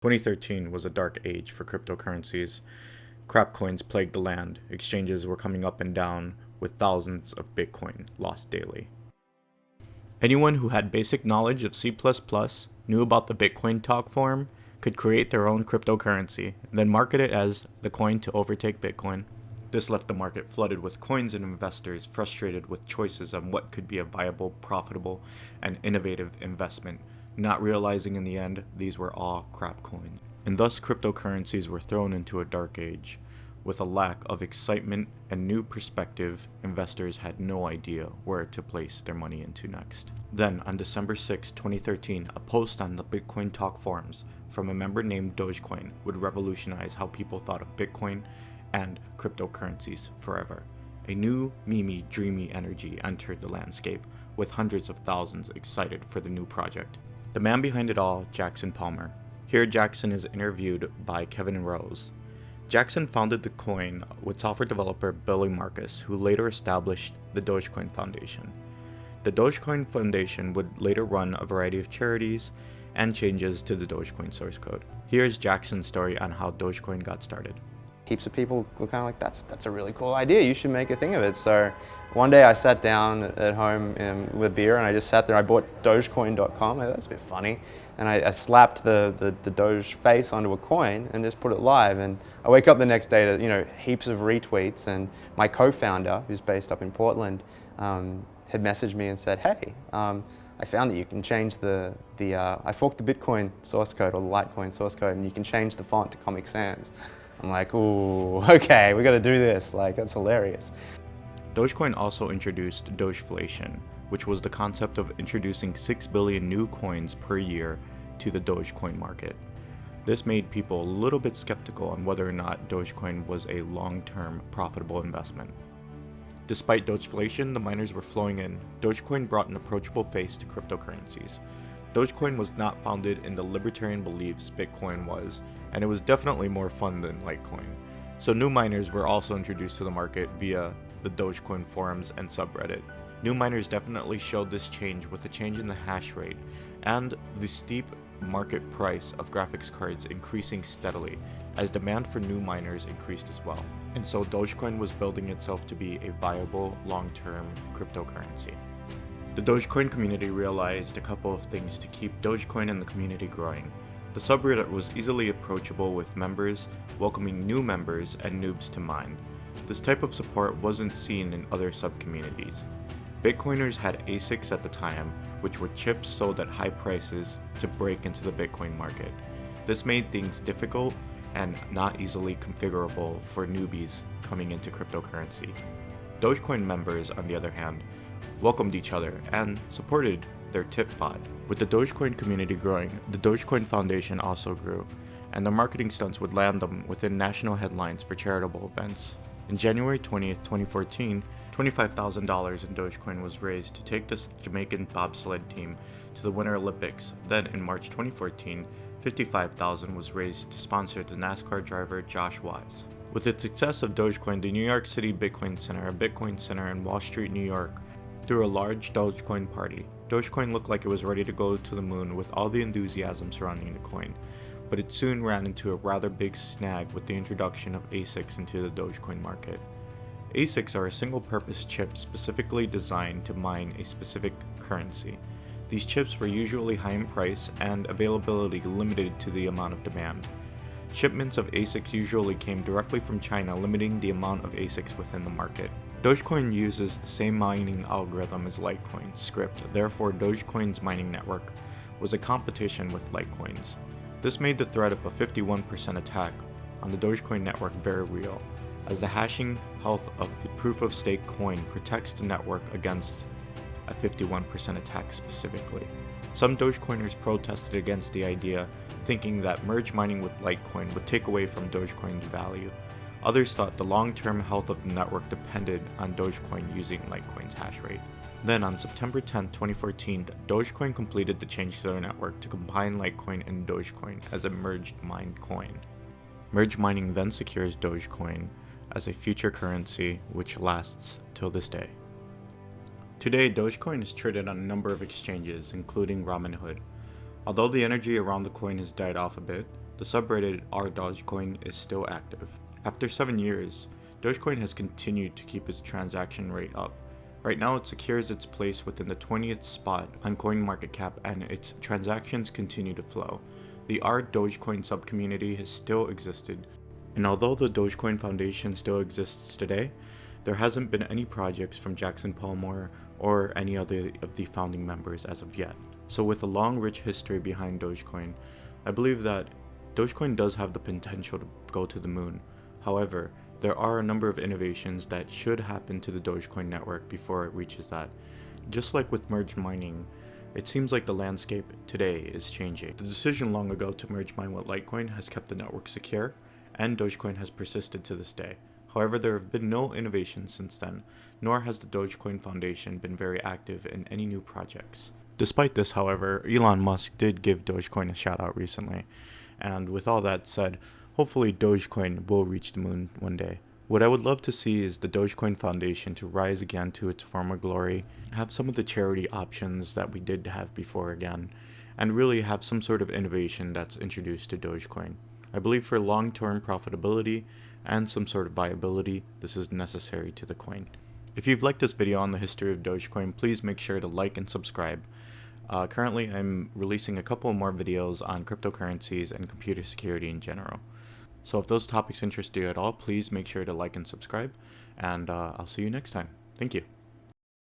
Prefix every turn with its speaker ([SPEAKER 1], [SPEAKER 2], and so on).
[SPEAKER 1] 2013 was a dark age for cryptocurrencies. Crap coins plagued the land, exchanges were coming up and down, with thousands of Bitcoin lost daily. Anyone who had basic knowledge of C++, knew about the Bitcoin talk forum, could create their own cryptocurrency, and then market it as the coin to overtake Bitcoin. This left the market flooded with coins and investors frustrated with choices on what could be a viable, profitable, and innovative investment, not realizing in the end these were all crap coins. And thus cryptocurrencies were thrown into a dark age. With a lack of excitement and new perspective, investors had no idea where to place their money into next. Then, on December 6, 2013, a post on the Bitcoin talk forums from a member named Dogecoin would revolutionize how people thought of Bitcoin and cryptocurrencies forever. A new, memey, dreamy energy entered the landscape, with hundreds of thousands excited for the new project. The man behind it all, Jackson Palmer. Here Jackson is interviewed by Kevin Rose. Jackson founded the coin with software developer Billy Marcus, who later established the Dogecoin Foundation. The Dogecoin Foundation would later run a variety of charities and changes to the Dogecoin source code. Here's Jackson's story on how Dogecoin got started.
[SPEAKER 2] Heaps of people were kind of like, that's a really cool idea, you should make a thing of it. So one day I sat down at home with a beer and I just sat there, I bought Dogecoin.com, that's a bit funny. And I slapped the Doge face onto a coin and just put it live. And I wake up the next day to heaps of retweets, and my co-founder, who's based up in Portland, had messaged me and said, hey, I found that you can change I forked the Bitcoin source code or the Litecoin source code, and you can change the font to Comic Sans. I'm like, ooh, okay, we got to do this. Like, that's hilarious.
[SPEAKER 1] Dogecoin also introduced Felician, which was the concept of introducing 6 billion new coins per year to the Dogecoin market. This made people a little bit skeptical on whether or not Dogecoin was a long-term profitable investment. Despite Felician, the miners were flowing in. Dogecoin brought an approachable face to cryptocurrencies. Dogecoin was not founded in the libertarian beliefs Bitcoin was, and it was definitely more fun than Litecoin. So new miners were also introduced to the market via the Dogecoin forums and subreddit. New miners definitely showed this change with a change in the hash rate and the steep market price of graphics cards increasing steadily as demand for new miners increased as well. And so Dogecoin was building itself to be a viable long-term cryptocurrency. The Dogecoin community realized a couple of things to keep Dogecoin and the community growing. The subreddit was easily approachable with members, welcoming new members and noobs to mine. This type of support wasn't seen in other sub-communities. Bitcoiners had Asics at the time, which were chips sold at high prices to break into the Bitcoin market. This made things difficult and not easily configurable for newbies coming into cryptocurrency. Dogecoin members, on the other hand, welcomed each other and supported their tip pod. With the Dogecoin community growing, the Dogecoin Foundation also grew, and the marketing stunts would land them within national headlines for charitable events. In January 20th, 2014, $25,000 in Dogecoin was raised to take the Jamaican bobsled team to the Winter Olympics. Then in March 2014, $55,000 was raised to sponsor the NASCAR driver Josh Wise. With the success of Dogecoin, the New York City Bitcoin Center, a Bitcoin center in Wall Street, New York, threw a large Dogecoin party. Dogecoin looked like it was ready to go to the moon with all the enthusiasm surrounding the coin, but it soon ran into a rather big snag with the introduction of Asics into the Dogecoin market. Asics are a single-purpose chip specifically designed to mine a specific currency. These chips were usually high in price and availability limited to the amount of demand. Shipments of Asics usually came directly from China, limiting the amount of Asics within the market. Dogecoin uses the same mining algorithm as Litecoin, Script, therefore Dogecoin's mining network was a competition with Litecoin's. This made the threat of a 51% attack on the Dogecoin network very real, as the hashing health of the proof-of-stake coin protects the network against a 51% attack specifically. Some Dogecoiners protested against the idea, thinking that merge mining with Litecoin would take away from Dogecoin's value. Others thought the long-term health of the network depended on Dogecoin using Litecoin's hash rate. Then on September 10, 2014, Dogecoin completed the change to their network to combine Litecoin and Dogecoin as a merged mined coin. Merge mining then secures Dogecoin as a future currency which lasts till this day. Today, Dogecoin is traded on a number of exchanges, including Robinhood. Although the energy around the coin has died off a bit, the subreddit r/Dogecoin is still active. After 7 years, Dogecoin has continued to keep its transaction rate up. Right now it secures its place within the 20th spot on CoinMarketCap and its transactions continue to flow. The r/Dogecoin subcommunity has still existed, and although the Dogecoin Foundation still exists today, there hasn't been any projects from Jackson Polmore or any other of the founding members as of yet. So with a long rich history behind Dogecoin, I believe that Dogecoin does have the potential to go to the moon. However, there are a number of innovations that should happen to the Dogecoin network before it reaches that. Just like with merge mining, it seems like the landscape today is changing. The decision long ago to merge mine with Litecoin has kept the network secure, and Dogecoin has persisted to this day. However, there have been no innovations since then, nor has the Dogecoin Foundation been very active in any new projects. Despite this, however, Elon Musk did give Dogecoin a shout out recently, and with all that said, hopefully Dogecoin will reach the moon one day. What I would love to see is the Dogecoin Foundation to rise again to its former glory, have some of the charity options that we did have before again, and really have some sort of innovation that's introduced to Dogecoin. I believe for long-term profitability and some sort of viability, this is necessary to the coin. If you've liked this video on the history of Dogecoin, please make sure to like and subscribe. Currently, I'm releasing a couple more videos on cryptocurrencies and computer security in general. So if those topics interest you at all, please make sure to like and subscribe, and I'll see you next time. Thank you.